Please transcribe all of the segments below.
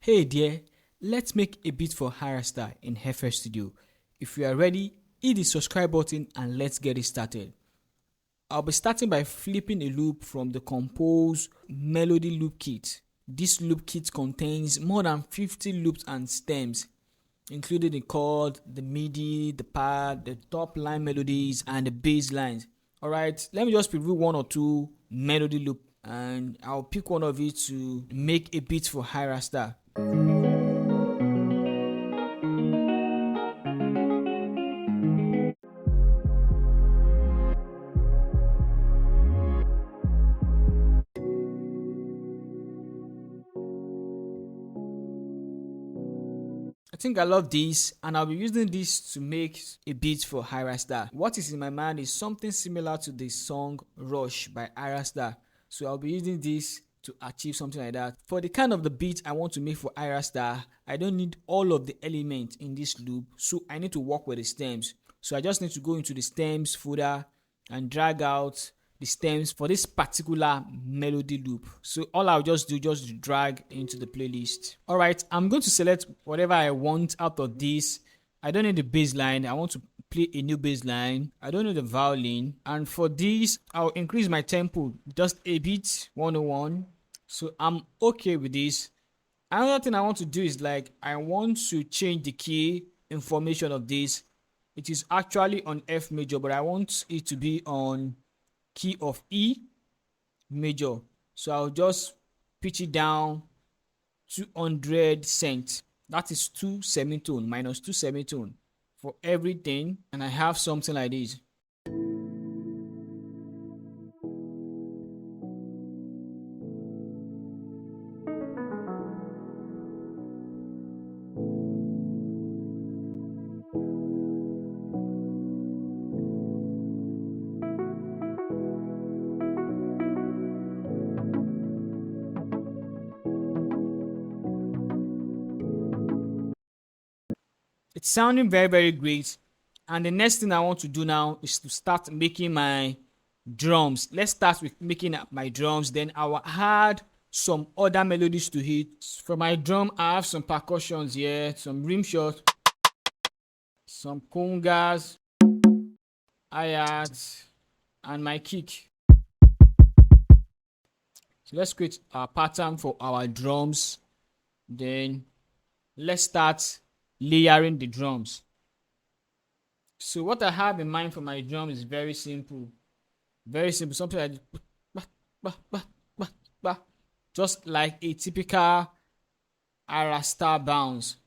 Hey dear, let's make a beat for Ayra Starr in FL Studio. If you are ready, hit the subscribe button and let's get it started. I'll be starting by flipping a loop from the Compose Melody Loop Kit. This loop kit contains more than 50 loops and stems, including the chord, the MIDI, the pad, the top line melodies, and the bass lines. Alright, let me just preview one or two melody loop and I'll pick one of it to make a beat for Ayra Starr. I think I love this and I'll be using this to make a beat for Ayra Starr. What is in my mind is something similar to the song Rush by Ayra Starr. So I'll be using this to achieve something like that. For the kind of the beat I want to make for Ayra Starr, I don't need all of the elements in this loop, so I need to work with the stems. So I just need to go into the stems folder and drag out the stems for this particular melody loop. So all I'll just do, just drag into the playlist. Alright, I'm going to select whatever I want out of this. I don't need the bass line. I want to play a new bass line. I don't need the violin. And for this, I'll increase my tempo just a bit, 101. So I'm okay with this. Another thing I want to do is I want to change the key information of this. It is actually on F major, but I want it to be on key of E major. So I'll just pitch it down 200 cents. That is 2 semitone minus 2 semitone for everything, and I have something like this. It's sounding very great, and the next thing I want to do now is to start making my drums. Let's start with making up my drums, then I will add some other melodies to it. For my drum, I have some percussions here, some rim shots, some congas, hi-hats, and my kick. So let's create a pattern for our drums, then let's start layering the drums. So what I have in mind for my drum is very simple, something like just like a typical Ayra Starr bounce.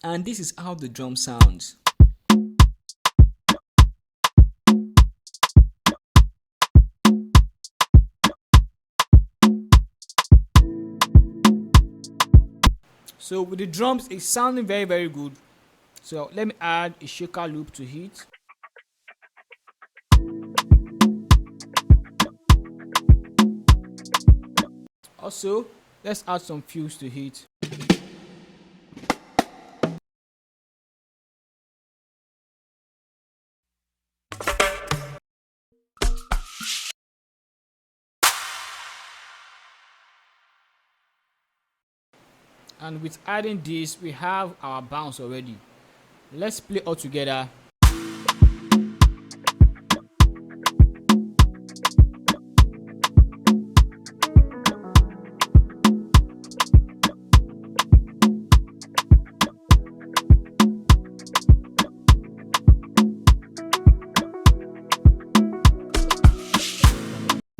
And this is how the drum sounds. So with the drums, it's sounding very good. So let me add a shaker loop to it. Also, let's add some fills to it. And with adding this, we have our bounce already. Let's play all together.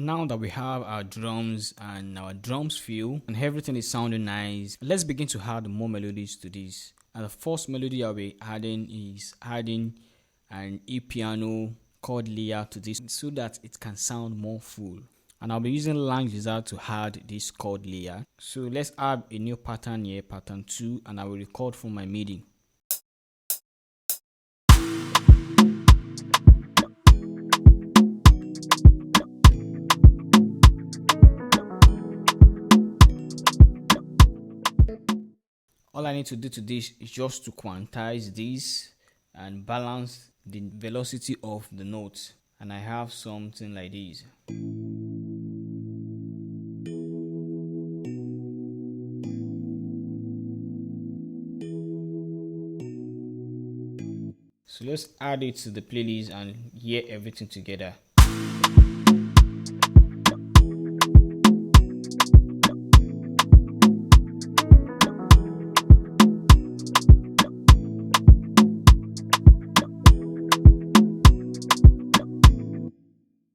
Now that we have our drums and our drums feel and everything is sounding nice, let's begin to add more melodies to this. And the first melody I'll be adding is adding an E-piano chord layer to this so that it can sound more full. And I'll be using Lang Wizard to add this chord layer. So let's add a new pattern here, pattern 2, and I will record from my MIDI. All I need to do to this is just to quantize this and balance the velocity of the notes, and I have something like this. So let's add it to the playlist and hear everything together.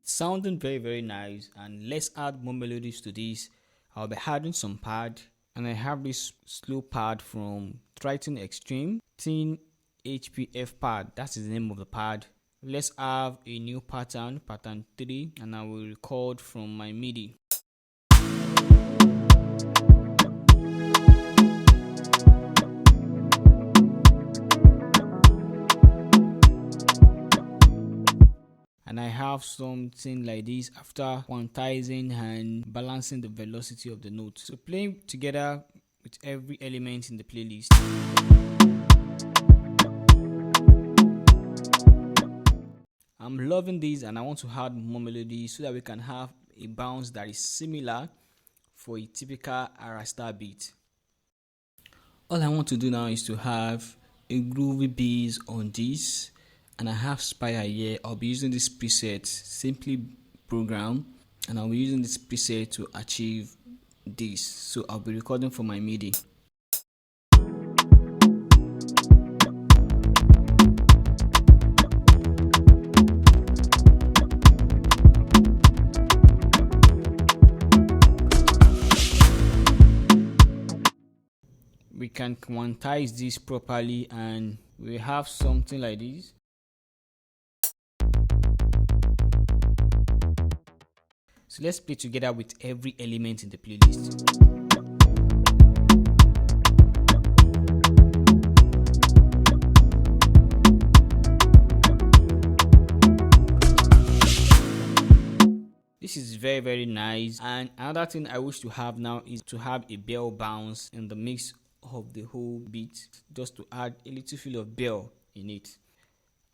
Sounding very nice, and let's add more melodies to this. I'll be adding some pad, and I have this slow pad from Triton Extreme 10 HPF pad. That is the name of the pad. Let's have a new pattern, pattern 3, and I will record from my MIDI. And I have something like this after quantizing and balancing the velocity of the notes. So playing together with every element in the playlist. I'm loving this, and I want to add more melodies so that we can have a bounce that is similar for a typical Ayra Starr beat. All I want to do now is to have a groovy bass on this. And I have Spire here. I'll be using this preset, simply program, and I'll be using this preset to achieve this. So I'll be recording for my MIDI. We can quantize this properly, and we have something like this. So let's play together with every element in the playlist. This is very nice, and another thing I wish to have now is to have a bell bounce in the mix of the whole beat, just to add a little feel of bell in it.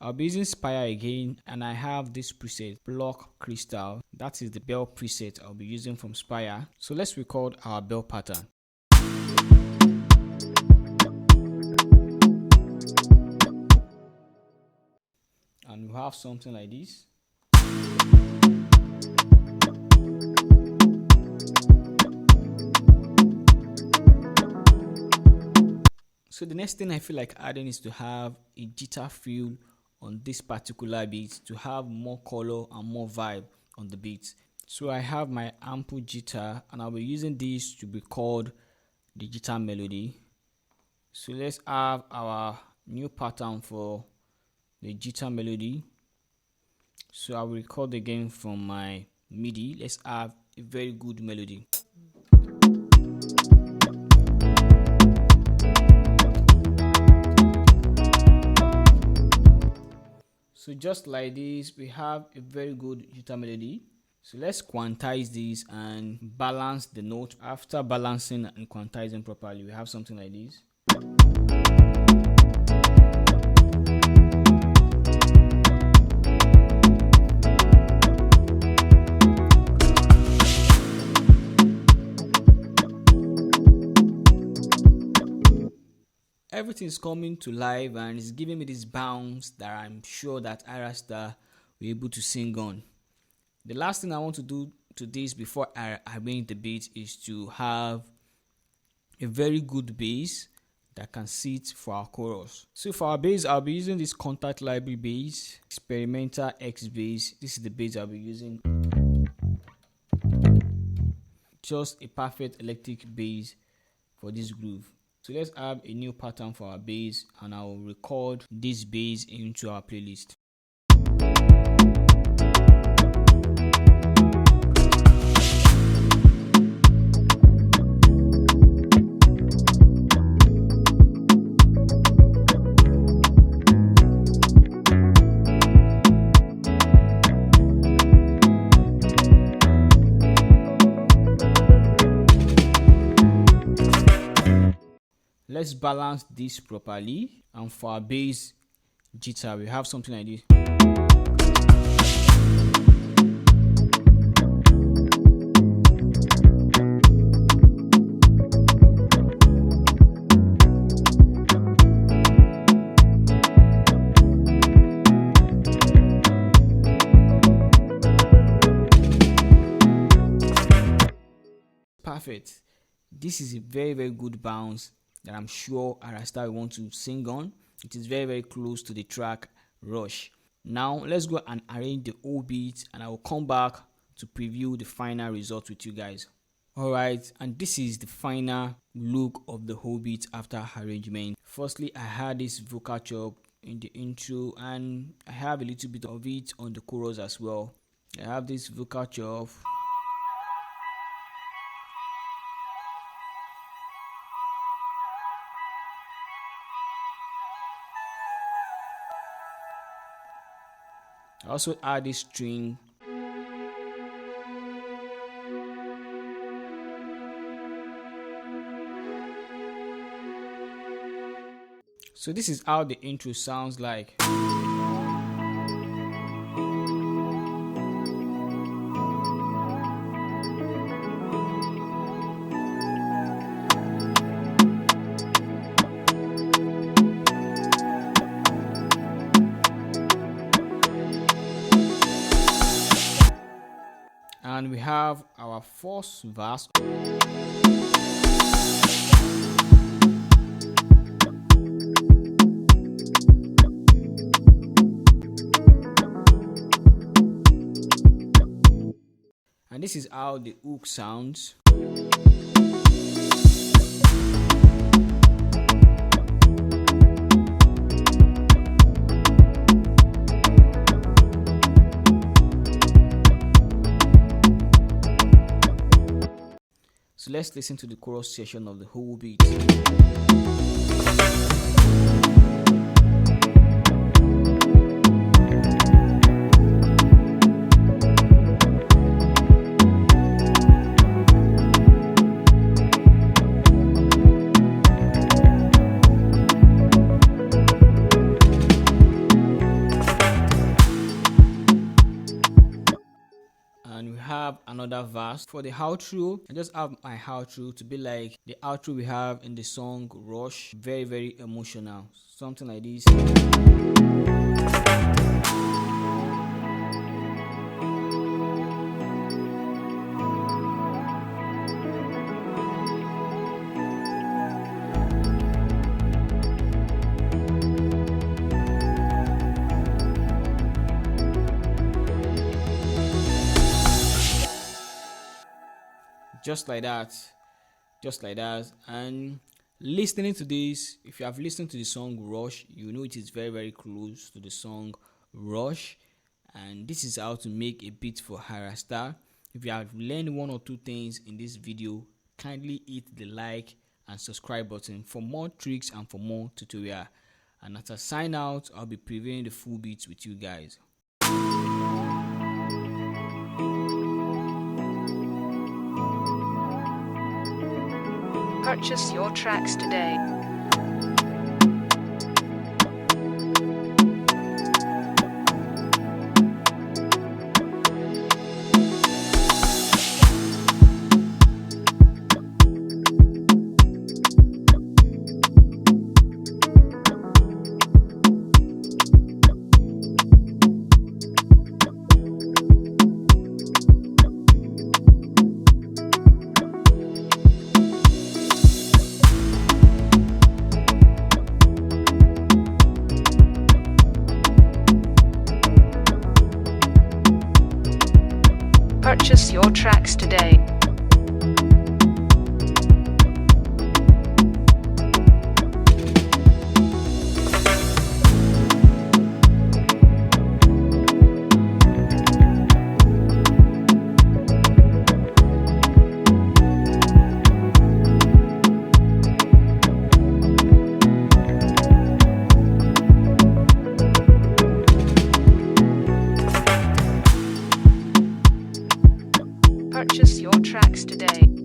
I'll be using Spire again, and I have this preset, Block Crystal. That is the bell preset I'll be using from Spire. So let's record our bell pattern. And we have something like this. So the next thing I feel like adding is to have a guitar feel on this particular beat, to have more color and more vibe on the beat. So I have my ample guitar, and I'll be using this to record the guitar melody. So let's have our new pattern for the guitar melody. So I will record again from my MIDI. Let's have a very good melody. So just like this, we have a very good guitar melody. So let's quantize this and balance the note. After balancing and quantizing properly, we have something like this. Everything is coming to life, and it's giving me this bounce that I'm sure that Ayra Starr will be able to sing on. The last thing I want to do to this before I arrange the beat is to have a very good bass that can sit for our chorus. So for our bass, I'll be using this Contact Library bass, Experimental X bass. This is the bass I'll be using. just a perfect electric bass for this groove. So let's add a new pattern for our bass, and I'll record this bass into our playlist. Let's balance this properly, and for our bass guitar we have something like this. Perfect. This is a very good bounce that I'm sure Ayra Starr will want to sing on. It is very close to the track Rush. Now let's go and arrange the whole beat, and I will come back to preview the final result with you guys. Alright, and this is the final look of the whole beat after arrangement. Firstly, I had this vocal chop in the intro, and I have a little bit of it on the chorus as well. I have this vocal chop. I also add this string. So this is how the intro sounds like. And we have our first verse. And this is how the hook sounds. So let's listen to the chorus section of the whole beat. And we have another verse. For the outro, I just have my outro to be like the outro we have in the song Rush. Very emotional, something like this. Just like that. And listening to this, if you have listened to the song Rush, you know it is very close to the song Rush. And this is how to make a beat for Ayra Starr. If you have learned one or two things in this video, kindly hit the like and subscribe button for more tricks and for more tutorial. And as I sign out, I'll be previewing the full beats with you guys. Purchase your tracks today. Purchase your tracks today. Purchase your tracks today.